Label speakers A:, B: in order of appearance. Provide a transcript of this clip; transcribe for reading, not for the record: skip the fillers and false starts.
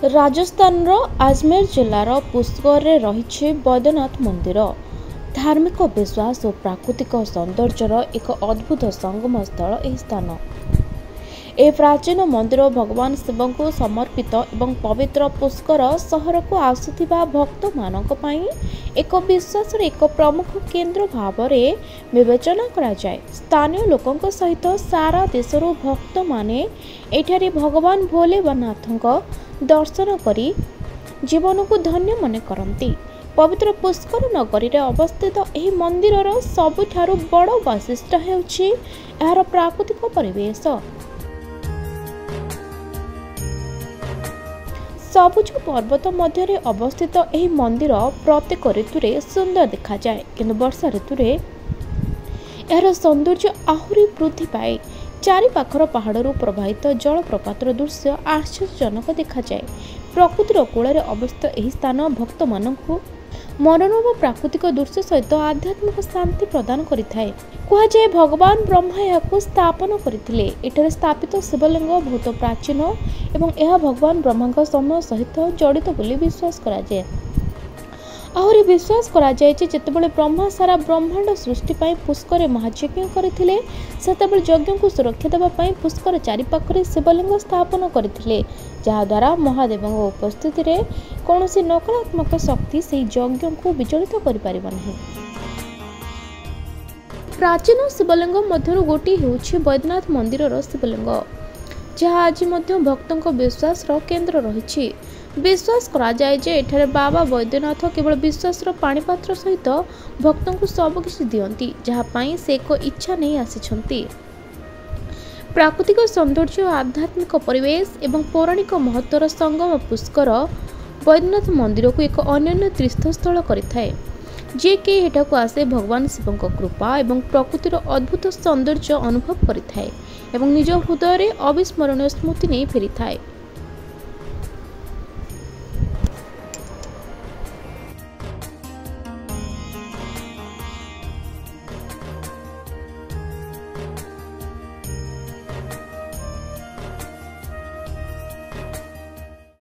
A: राजस्थान आजमेर जिलार पुष्कर रे रही बैद्यनाथ मंदिर। धार्मिक विश्वास और प्राकृतिक सौंदर्यर एक अद्भुत संगम स्थल यह स्थान। ए प्राचीन मंदिर भगवान शिव को समर्पित एवं पवित्र पुष्कर सहर को आसुथिबा भक्त मानक पई एक विश्वास एक प्रमुख केंद्र भाव में विवेचना करा जाए। स्थानीय लोकों सहित सारा देशरू भक्त माने एठारे भगवान भोलेनाथक दर्शन करी जीवन को धन्य मन करती। पवित्र पुष्कर नगरी रे अवस्थित यह मंदिर सबुठारु बड़ वैशिष्ट्य हेउछि एहार प्राकृतिक परिवेश। सबुज पर्वत मध्य अवस्थित यह मंदिर प्रत्येक ऋतु सुंदर देखा जाए, किंतु वर्षा ऋतु यार सौंदर्य आहरी वृद्धि पाए। चारि पाखर पहाड़ू प्रवाहित जलप्रपात दृश्य आश्चर्यजनक देखा जाए। प्रकृतिर कूल अवस्थित यह स्थान भक्त मानक मनोरम प्राकृतिक दृश्य सहित आध्यात्मिक शांति प्रदान करिथाए। कहुए भगवान ब्रह्मा यहाँ स्थापन करथिले। एठारे स्थापित शिवलिंग बहुत प्राचीन एवं यह भगवान ब्रह्मा समय सहित जड़ित बोली विश्वास करा जाए। आहरी विश्वास करा जाए जेतेबेले ब्रह्मा सारा ब्रह्मांड सृष्टि पाई पुष्कर महायज्ञ करथिले, सेतेबेले यज्ञ को सुरक्षा देबा पाई पुष्कर चारिपाखरे शिवलिंग स्थापन करथिले, जहा द्वारा महादेव उपस्थिति रे कौनसी नकारात्मक शक्ति से यज्ञ को विचलित कर पारिबा नहीं। प्राचीन शिवलिंग मध्यरु गोटी हेउछि बैद्यनाथ मंदिर शिवलिंग, जहाँ आज भक्तों विश्वास केन्द्र रही। विश्वास करा जाए जे एठारे बाबा बैद्यनाथ केवल विश्वास पाणीपात्र सहित भक्तों को सबकिछि दियंती, जहाँपाई से एक इच्छा नहीं आसिछंती। प्राकृतिक सौंदर्य, आध्यात्मिक परिवेश एवं पौराणिक महत्वर संगम पुष्कर बैद्यनाथ मंदिर को एक अनन्य तीर्थस्थल करिथाए, जे कि एठाकु आसे भगवान शिव कृपा एवं प्रकृतिर अद्भुत सौंदर्य अनुभव करिथाए एवं निज हृदय अविस्मरणीय स्मृति नहीं फेरी थाए।